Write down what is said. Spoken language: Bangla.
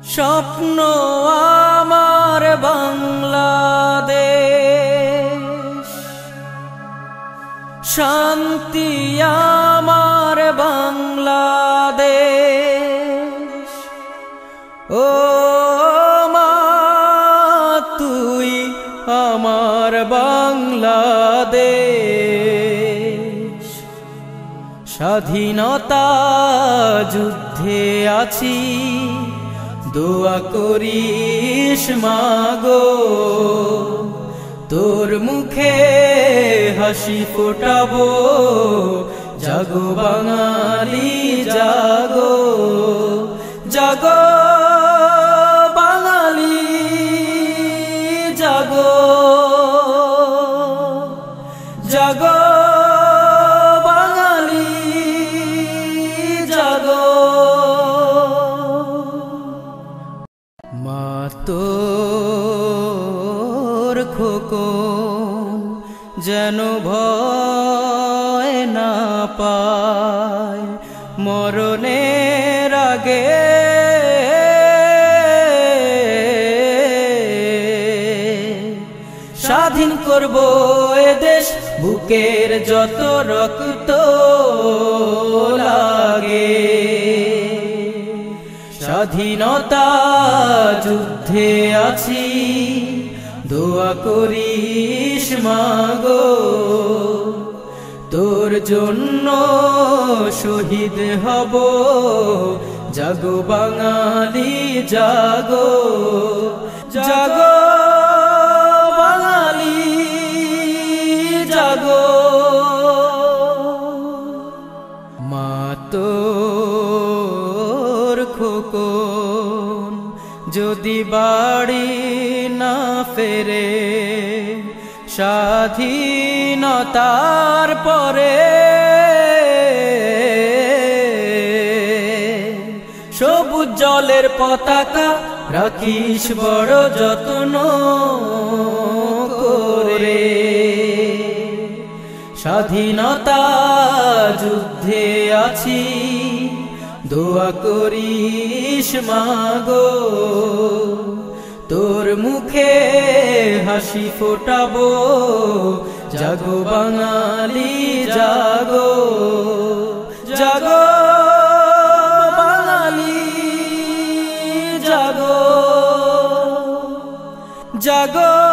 স্বপ্ন আমার বাংলাদেশ, শান্তি আমার বাংলাদেশ। ও মা তুই আমার বাংলাদেশ। স্বাধীনতা যুদ্ধে আছি, দোয়া করিস মাগো, তোর মুখে হাসি ফোটাবো। জাগো বাঙালি জাগো, জাগো বাঙালি জাগো, জাগো বাঙালি জাগো। মা তোর খোকন যেন ভয় না পায় মরণের আগে। স্বাধীন করব এ দেশ, বুকের যত রক্ত লাগে। স্বাধীনতা যুদ্ধে আছি, দোয়া করিস মাগো, তোর জন্য শহীদ হব। জাগো বাঙালি জাগো, জাগো বাঙালি জাগো। মা তোর খোকন যদি বাড়ি না ফেরে স্বাধীনতার পরে, সবুজ জলের পতাকা রাখিস বড় যত্ন করে। স্বাধীনতা যুদ্ধে আছি, দোয়া করিস মাগো, তোর মুখে হাসি ফোটাবো। জাগো বাঙালি জাগো, জাগো বাঙালি জাগো, জাগো।